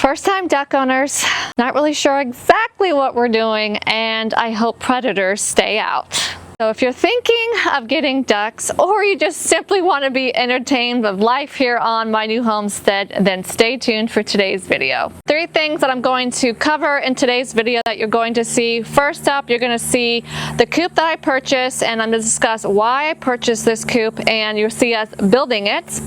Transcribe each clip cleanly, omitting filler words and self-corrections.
First-time duck owners, not really sure exactly what we're doing, and I hope predators stay out. So if you're thinking of getting ducks, or you just simply want to be entertained with life here on my new homestead, then stay tuned for today's video. 3 things that I'm going to cover in today's video that you're going to see. First up, you're going to see the coop that I purchased, and I'm going to discuss why I purchased this coop, and you'll see us building it.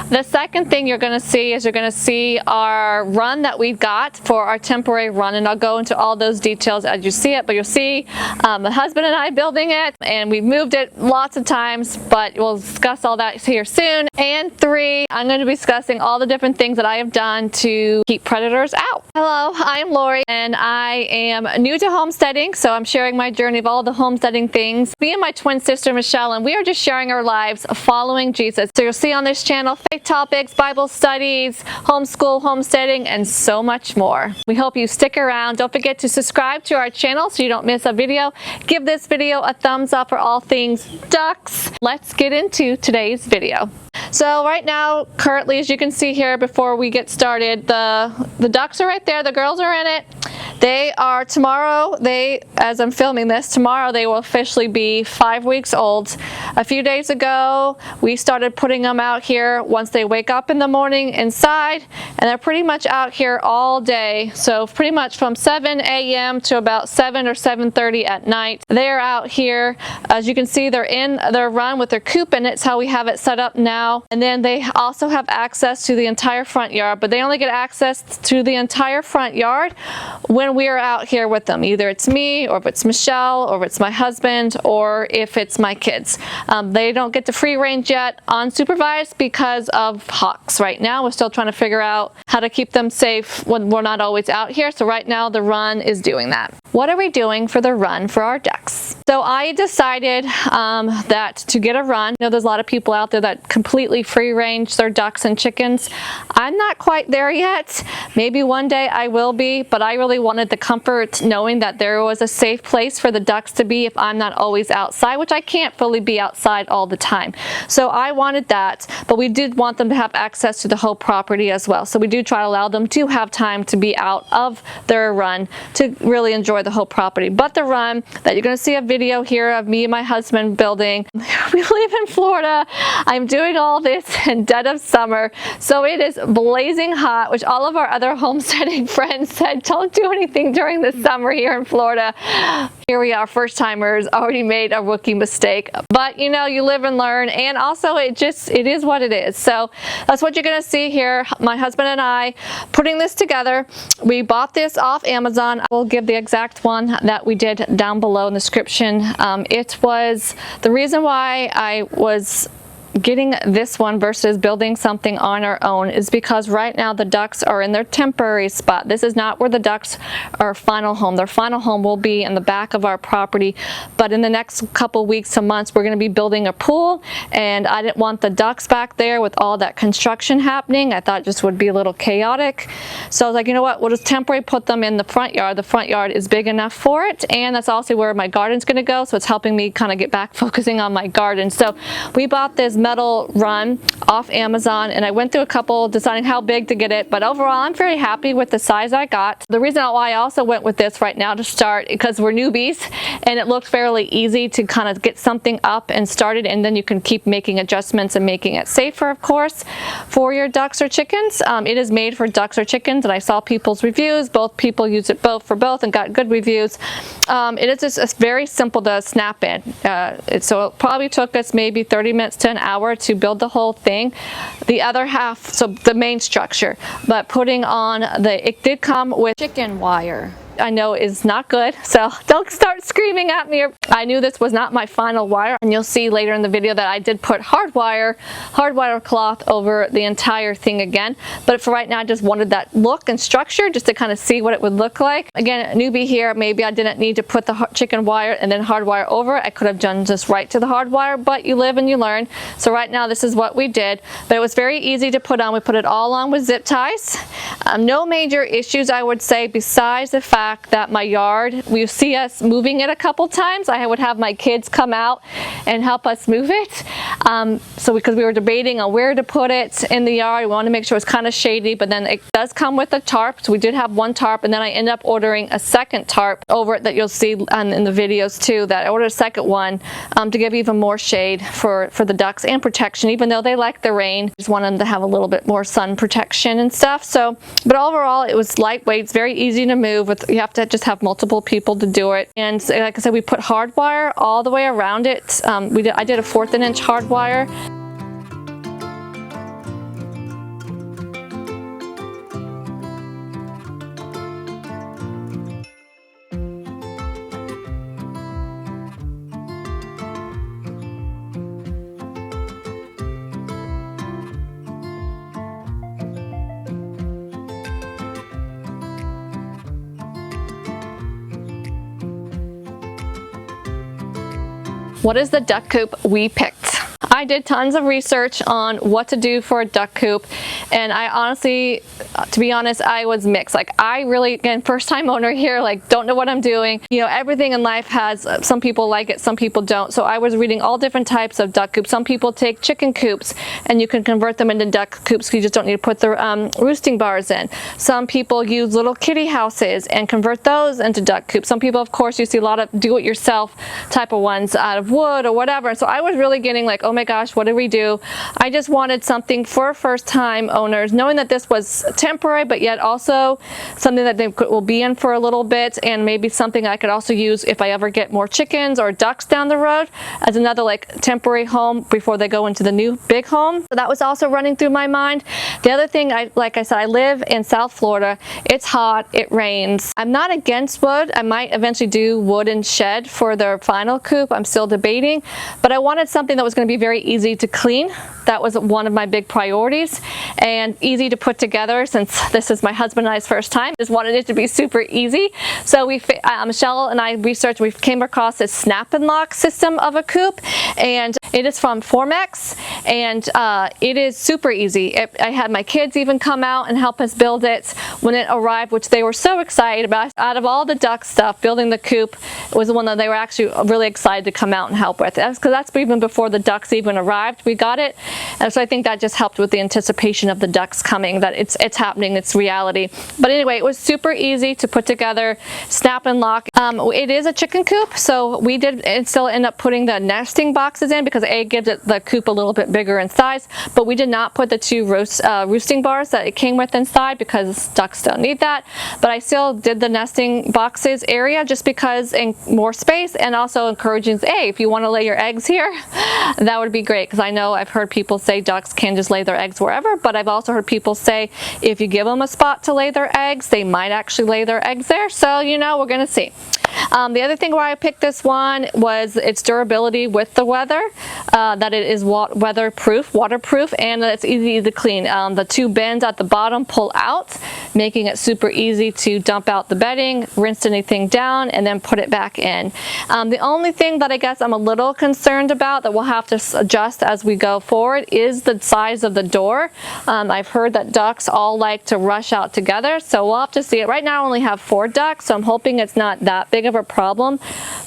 The second thing you're going to see is you're going to see our run that we got for our temporary run, and I'll go into all those details as you see it, but you'll see my husband and I building it, and we've moved it lots of times, but we'll discuss all that here soon. And 3, I'm going to be discussing all the different things that I have done to keep predators out. Hello, I'm Lori, and I am new to homesteading, so I'm sharing my journey of all the homesteading things. Me and my twin sister Michelle, and we are just sharing our lives following Jesus. So you'll see on this channel faith topics, Bible studies, homeschool, homesteading, and so much more. We hope you stick around. Don't forget to subscribe to our channel so you don't miss a video. Give this video a thumbs up for all things ducks. Let's get into today's video. So right now, currently, as you can see here before we get started, the ducks are right there. The girls are in it. They are tomorrow, as I'm filming this, tomorrow they will officially be 5 weeks old. A few days ago, we started putting them out here once they wake up in the morning inside, and they're pretty much out here all day. So pretty much from 7 a.m. to about 7 or 7:30 at night, they're out here. As you can see, they're in their run with their coop, and it's how we have it set up now. And then they also have access to the entire front yard, but they only get access to the entire front yard when we are out here with them. Either it's me, or if it's Michelle, or if it's my husband, or if it's my kids. They don't get to free range yet unsupervised because of hawks. Right now we're still trying to figure out how to keep them safe when we're not always out here. So right now the run is doing that. What are we doing for the run for our ducks? So I decided that to get a run, you know, there's a lot of people out there that completely free range their ducks and chickens. I'm not quite there yet. Maybe one day I will be, but I really wanted the comfort knowing that there was a safe place for the ducks to be if I'm not always outside, which I can't fully be outside all the time. So I wanted that, but we did want them to have access to the whole property as well. So we do try to allow them to have time to be out of their run to really enjoy the whole property. But the run that you're going to see a video here of me and my husband building. We live in Florida. I'm doing all this in dead of summer, so it is blazing hot, which all of our other homesteading friends said don't do anything during the summer here in Florida. Here we are, first timers, already made a rookie mistake, but you know, you live and learn, and also it is what it is. So that's what you're going to see here, my husband and I putting this together. We bought this off Amazon. I will give the exact one that we did down below in the description. It was the reason why I was getting this one versus building something on our own is because right now the ducks are in their temporary spot. This is not where the ducks are final home. Their final home will be in the back of our property, but in the next couple weeks to months we're going to be building a pool, and I didn't want the ducks back there with all that construction happening. I thought it just would be a little chaotic, so I was like, you know what, we'll just temporarily put them in the front yard. The front yard is big enough for it, and that's also where my garden's going to go, so it's helping me kind of get back focusing on my garden. So we bought this metal run off Amazon, and I went through a couple deciding how big to get it, but overall I'm very happy with the size I got. The reason why I also went with this right now to start, because we're newbies and it looked fairly easy to kind of get something up and started, and then you can keep making adjustments and making it safer, of course, for your ducks or chickens. It is made for ducks or chickens, and I saw people's reviews. Both people use it for both and got good reviews. It is just very simple to snap in. So it probably took us maybe 30 minutes to an hour to build the whole thing. The other half, so the main structure, but putting on it did come with chicken wire. I know is not good, so don't start screaming at me. I knew this was not my final wire, and you'll see later in the video that I did put hardwire cloth over the entire thing again, but for right now I just wanted that look and structure just to kind of see what it would look like. Again, a newbie here, maybe I didn't need to put the chicken wire and then hardwire over. I could have done just right to the hardwire, but you live and you learn. So right now this is what we did, but it was very easy to put on. We put it all on with zip ties. No major issues, I would say, besides the fact fact that my yard, we see us moving it a couple times. I would have my kids come out and help us move it. Because we were debating on where to put it in the yard, we wanted to make sure it's kind of shady, but then it does come with a tarp. So we did have one tarp, and then I ended up ordering a second tarp over it that you'll see in the videos too, that I ordered a second one to give even more shade for the ducks and protection, even though they like the rain. Just wanted them to have a little bit more sun protection and stuff. So, but overall it was lightweight. It's very easy to move. You have to just have multiple people to do it. And like I said, we put hardwire all the way around it. I did a 1/4 inch hardwire. What is the duck coop we picked? I did tons of research on what to do for a duck coop, and I honestly, to be honest, I was mixed. Like, I really, again, first time owner here, like, don't know what I'm doing. You know, everything in life has, some people like it, some people don't. So I was reading all different types of duck coops. Some people take chicken coops and you can convert them into duck coops, so you just don't need to put the roosting bars in. Some people use little kitty houses and convert those into duck coops. Some people, of course, you see a lot of do-it-yourself type of ones out of wood or whatever. So I was really getting like, oh my gosh, what do we do? I just wanted something for first-time owners, knowing that this was temporary, but yet also something that they will be in for a little bit, and maybe something I could also use if I ever get more chickens or ducks down the road as another like temporary home before they go into the new big home. So that was also running through my mind. The other thing, like I said, I live in South Florida. It's hot, it rains. I'm not against wood. I might eventually do wood and shed for their final coop. I'm still debating, but I wanted something that was going to be very easy to clean. That was one of my big priorities, and easy to put together, since this is my husband and I's first time. Just wanted it to be super easy. So Michelle and I researched, we came across this snap and lock system of a coop, and it is from Formex, and it is super easy. I had my kids even come out and help us build it when it arrived, which they were so excited about. Out of all the duck stuff, building the coop was the one that they were actually really excited to come out and help with. Because that's even before the ducks even arrived, we got it. And so I think that just helped with the anticipation of the ducks coming, that it's happening, it's reality. But anyway, it was super easy to put together, snap and lock. It is a chicken coop, so we did still end up putting the nesting boxes in, because A, gives it the coop a little bit bigger in size, but we did not put the two roosting bars that it came with inside, because ducks don't need that. But I still did the nesting boxes area just because, in more space, and also encouraging, hey, if you want to lay your eggs here, that would be great, because I know I've heard people say ducks can just lay their eggs wherever, but I've also heard people say if you give them a spot to lay their eggs, they might actually lay their eggs there. So, you know, we're going to see. The other thing why I picked this one was its durability with the weather, that it is waterproof, and that it's easy to clean. The two bins at the bottom pull out, making it super easy to dump out the bedding, rinse anything down, and then put it back in. The only thing that I guess I'm a little concerned about, that we'll have to adjust as we go forward, is the size of the door. I've heard that ducks all like to rush out together, so we'll have to see it. Right now I only have 4 ducks, so I'm hoping it's not that big of a problem.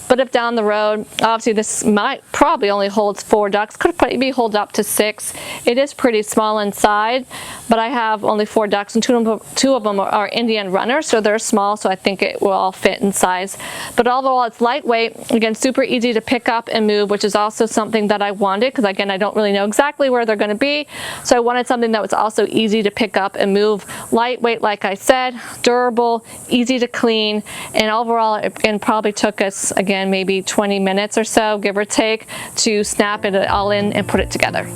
But if down the road, obviously this might probably only holds 4 ducks, could maybe hold up to 6. It is pretty small inside, but I have only 4 ducks, and two of them are Indian runners, so they're small, so I think it will all fit in size. But overall, it's lightweight, again, super easy to pick up and move, which is also something that I wanted, because again, I don't really know exactly where they're going to be, so I wanted something that was also easy to pick up and move. Lightweight, like I said, durable, easy to clean, and overall, it probably took us, again, maybe 20 minutes or so, give or take, to snap it all in and put it together.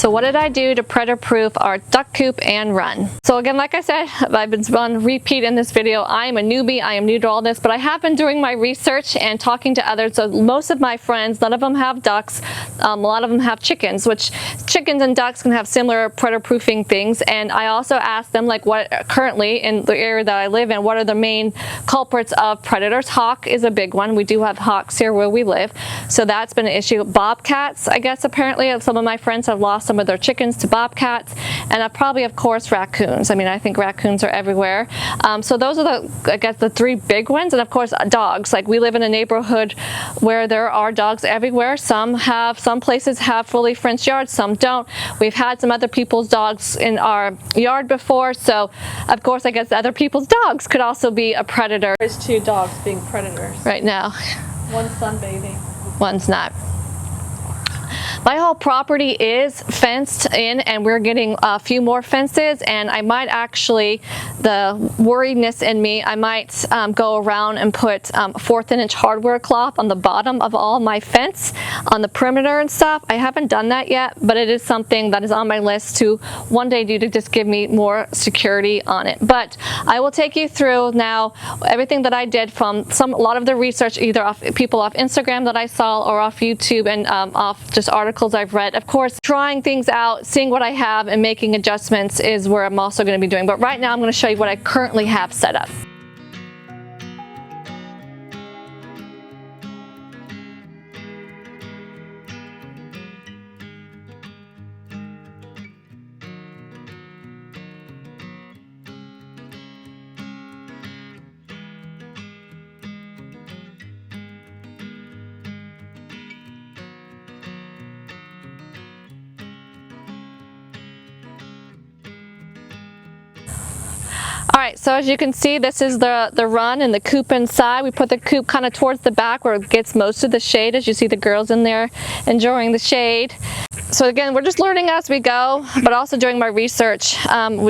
So what did I do to predator proof our duck coop and run? So again, like I said, I've been on repeat in this video. I am a newbie, I am new to all this, but I have been doing my research and talking to others. So most of my friends, none of them have ducks. A lot of them have chickens, which chickens and ducks can have similar predator proofing things. And I also asked them, like, what currently in the area that I live in, what are the main culprits of predators? Hawk is a big one. We do have hawks here where we live, so that's been an issue. Bobcats, I guess apparently some of my friends have lost some of their chickens to bobcats, and probably of course raccoons. I mean, I think raccoons are everywhere. So those are I guess the three big ones, and of course dogs. Like, we live in a neighborhood where there are dogs everywhere. Some places have fully fenced yards, some don't. We've had some other people's dogs in our yard before, so of course I guess other people's dogs could also be a predator. There's two dogs being predators right now. One's sunbathing. One's not. My whole property is fenced in, and we're getting a few more fences, and I might actually, the worriedness in me, I might go around and put 1/4 inch hardware cloth on the bottom of all my fence on the perimeter and stuff. I haven't done that yet, but it is something that is on my list to one day do to just give me more security on it. But I will take you through now everything that I did from a lot of the research, either off people off Instagram that I saw or off YouTube, and off just articles I've read. Of course, trying things out, seeing what I have, and making adjustments is where I'm also going to be doing. But right now I'm going to show you what I currently have set up. Alright, so as you can see, this is the run and the coop inside. We put the coop kind of towards the back where it gets most of the shade, as you see the girls in there enjoying the shade. So again, we're just learning as we go, but also doing my research.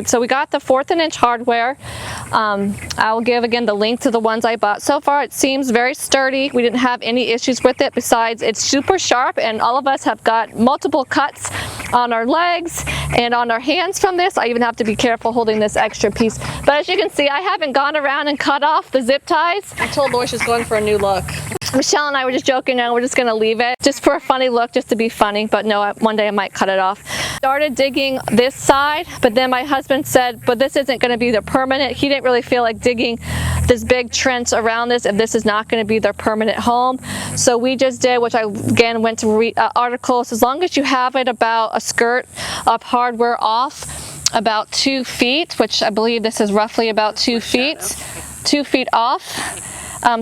So we got the 1/4 inch hardware. I'll give again the link to the ones I bought. So far it seems very sturdy. We didn't have any issues with it, besides it's super sharp, and all of us have got multiple cuts on our legs and on our hands from this. I even have to be careful holding this extra piece. But as you can see, I haven't gone around and cut off the zip ties. I told Lori she's going for a new look. Michelle and I were just joking, and we're just going to leave it just for a funny look, just to be funny. But no, one day I might cut it off. Started digging this side, but then my husband said, but this isn't going to be the permanent. He didn't really feel like digging this big trench around this if this is not going to be their permanent home. So we just did, which I again went to read articles. As long as you have it about a skirt of hardware off about 2 feet, which I believe this is roughly about 2 feet, 2 feet off.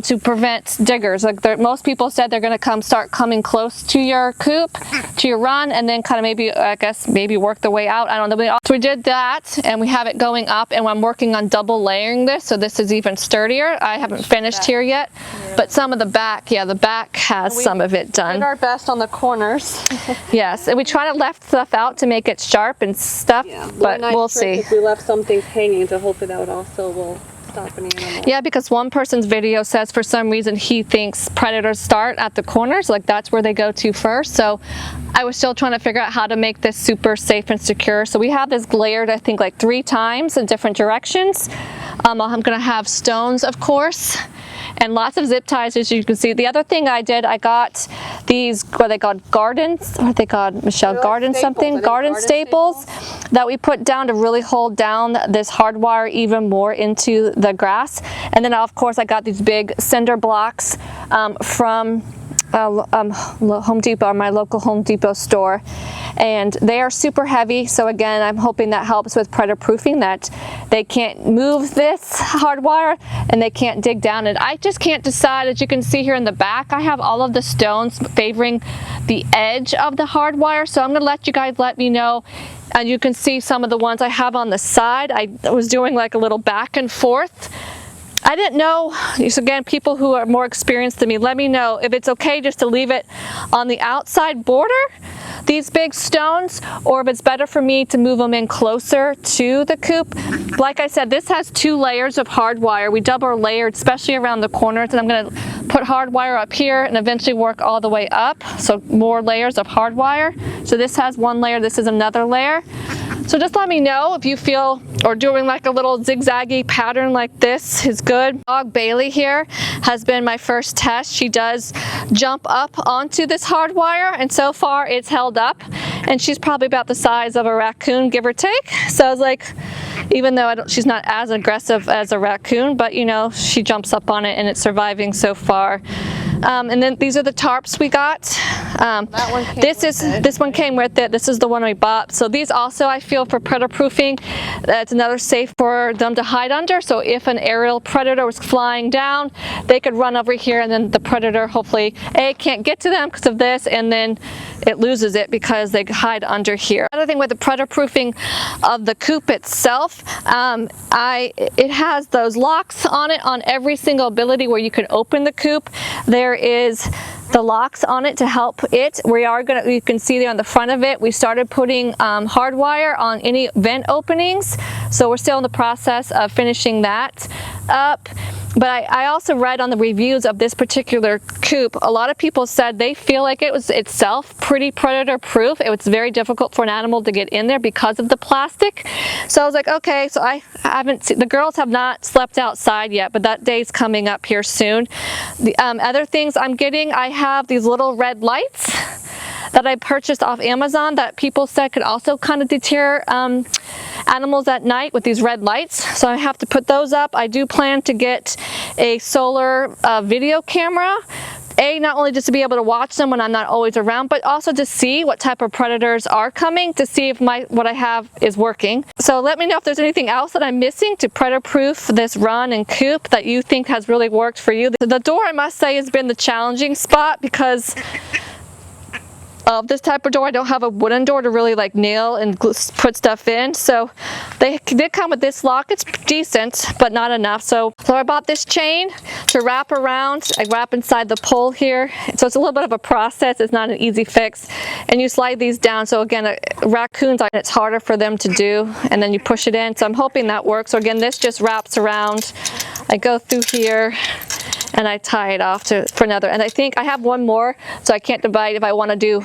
To prevent diggers. Like most people said, they're going to start coming close to your coop, to your run, and then kind of maybe, I guess, maybe work their way out. I don't know. So we did that, and we have it going up, and I'm working on double layering this, so this is even sturdier. I haven't finished here yet, but some of the back, yeah, the back has some of it done. We did our best on the corners. Yes, and we try to left stuff out to make it sharp and stuff, but we'll see. We left some things hanging, so hopefully that would also stop an animal. Yeah, because one person's video says for some reason he thinks predators start at the corners, like that's where they go to first. So I was still trying to figure out how to make this super safe and secure. So we have this layered, I think, like 3 times in different directions. I'm going to have stones, of course, and lots of zip ties, as you can see. The other thing I did, I got these, what are they called, gardens? What are they called, Michelle? Garden something? Garden staples that we put down to really hold down this hardwire even more into the grass. And then, of course, I got these big cinder blocks from Home Depot, my local Home Depot store, and they are super heavy. So again, I'm hoping that helps with predator proofing, that they can't move this hardwire and they can't dig down it. I just can't decide. As you can see here in the back, I have all of the stones favoring the edge of the hardwire, so I'm going to let you guys let me know. And you can see some of the ones I have on the side. I was doing like a little back and forth. I didn't know, so again, people who are more experienced than me, let me know if it's okay just to leave it on the outside border, these big stones, or if it's better for me to move them in closer to the coop. Like I said, this has 2 layers of hardwire. We double layered, especially around the corners, and I'm going to put hardwire up here and eventually work all the way up. So more layers of hardwire. So this has one layer, this is another layer. So just let me know if you feel, or doing like a little zigzaggy pattern like this is good. Dog Bailey here has been my first test. She does jump up onto this hardwire, and so far it's held up. And she's probably about the size of a raccoon, give or take. So I was like, even though she's not as aggressive as a raccoon, but you know, she jumps up on it and it's surviving so far. And then these are the tarps we got. This one came with it. This is the one we bought. So these also I feel for predator proofing. That's another safe for them to hide under. So if an aerial predator was flying down, they could run over here, and then the predator hopefully can't get to them because of this, and then it loses it because they hide under here. Another thing with the predator proofing of the coop itself, it has those locks on it on every single ability where you can open the coop. There is the locks on it to help it. You can see there on the front of it, we started putting hardwire on any vent openings. So we're still in the process of finishing that up. But I also read on the reviews of this particular coop, a lot of people said they feel like it was itself pretty predator proof. It was very difficult for an animal to get in there because of the plastic. So I was like, okay, so I haven't seen, the girls have not slept outside yet, but that day's coming up here soon. The other things I'm getting, I have these little red lights that I purchased off Amazon that people said could also kind of deter animals at night with these red lights. So I have to put those up. I do plan to get a solar video camera. Not only just to be able to watch them when I'm not always around, but also to see what type of predators are coming, to see if what I have is working. So let me know if there's anything else that I'm missing to predator proof this run and coop that you think has really worked for you. The door, I must say, has been the challenging spot because of this type of door. I don't have a wooden door to really like nail and put stuff in. So they did come with this lock. It's decent, but not enough. So I bought this chain to wrap around. I wrap inside the pole here. So it's a little bit of a process. It's not an easy fix. And you slide these down. So again, raccoons, it's harder for them to do. And then you push it in. So I'm hoping that works. So again, this just wraps around. I go through here and I tie it off for another. And I think I have one more, so I can't divide if I want to do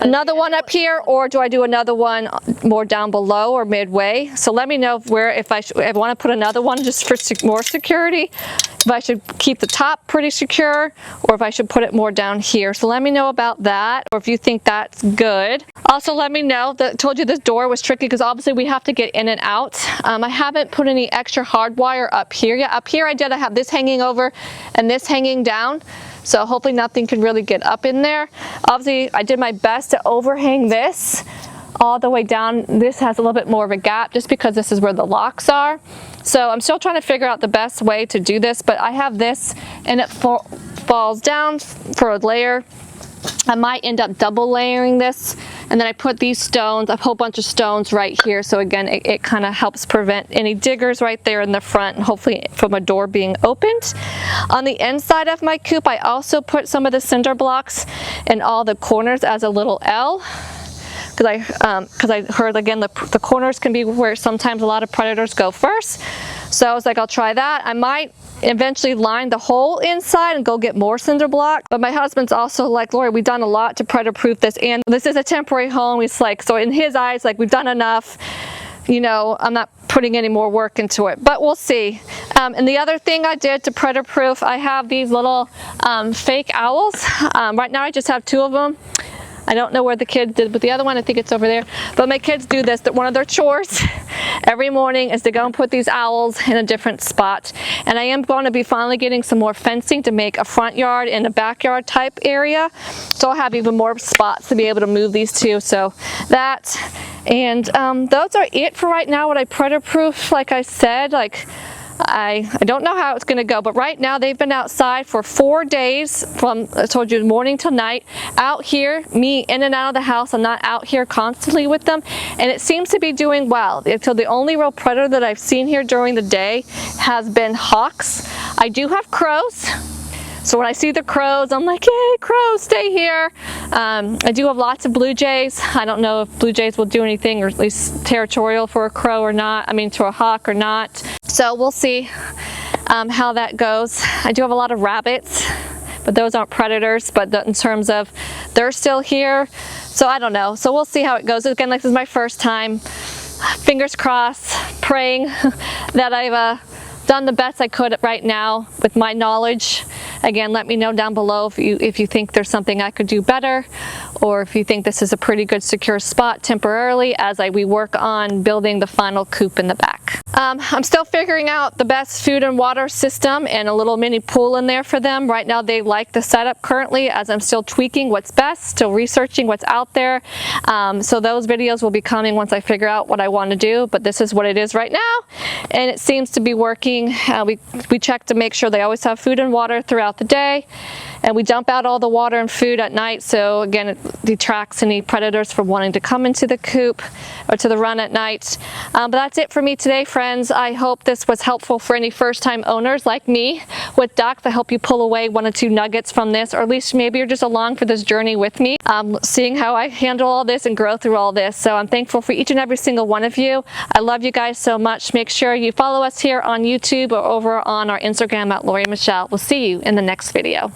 another one up here, or do I do another one more down below or midway. So let me know if I want to put another one just for more security, if I should keep the top pretty secure, or if I should put it more down here. So let me know about that, or if you think that's good. Also let me know, I told you this door was tricky because obviously we have to get in and out. I haven't put any extra hardwire up here yet. Up here I have this hanging over and this hanging down. So hopefully nothing can really get up in there. Obviously I did my best to overhang this all the way down. This has a little bit more of a gap just because this is where the locks are. So I'm still trying to figure out the best way to do this, but I have this and it falls down for a layer. I might end up double layering this, and then I put these stones, a whole bunch of stones right here. So again, it kind of helps prevent any diggers right there in the front, and hopefully from a door being opened. On the inside of my coop, I also put some of the cinder blocks in all the corners as a little L. Because I heard again the corners can be where sometimes a lot of predators go first. So I was like, I'll try that. I might eventually line the whole inside and go get more cinder block. But my husband's also like, Lori, we've done a lot to predator proof this, and this is a temporary home. He's like, so in his eyes, like, we've done enough. You know, I'm not putting any more work into it, but we'll see. And the other thing I did to predator proof, I have these little fake owls. Right now I just have 2 of them. I don't know where the kids did, but the other one, I think it's over there. But my kids do this, that one of their chores every morning is to go and put these owls in a different spot. And I am going to be finally getting some more fencing to make a front yard and a backyard type area. So I'll have even more spots to be able to move these to. So that, and those are it for right now. What I predator proof, like I said, like, I don't know how it's going to go, but right now they've been outside for 4 days from, I told you, morning till night, out here, me in and out of the house. I'm not out here constantly with them, and it seems to be doing well. So the only real predator that I've seen here during the day has been hawks. I do have crows. So when I see the crows, I'm like, yay, crows, stay here. I do have lots of blue jays. I don't know if blue jays will do anything, or at least territorial for a crow or not. I mean, to a hawk or not. So we'll see how that goes. I do have a lot of rabbits. but those aren't predators, but in terms of they're still here. So I don't know. So we'll see how it goes. Again, like, this is my first time. Fingers crossed, praying that I've done the best I could right now with my knowledge. Again, let me know down below if you think there's something I could do better, or if you think this is a pretty good secure spot temporarily as we work on building the final coop in the back. I'm still figuring out the best food and water system and a little mini pool in there for them. Right now they like the setup currently, as I'm still tweaking what's best, still researching what's out there. So those videos will be coming once I figure out what I want to do, but this is what it is right now, and it seems to be working. We check to make sure they always have food and water throughout the day, and we dump out all the water and food at night, so again it detracts any predators from wanting to come into the coop or to the run at night. But that's it for me today, friends. I hope this was helpful for any first-time owners like me with ducks. I hope you pull away 1 or 2 nuggets from this, or at least maybe you're just along for this journey with me, seeing how I handle all this and grow through all this. So I'm thankful for each and every single one of you. I love you guys so much. Make sure you follow us here on YouTube or over on our Instagram at Lori Michelle. We'll see you in the next video.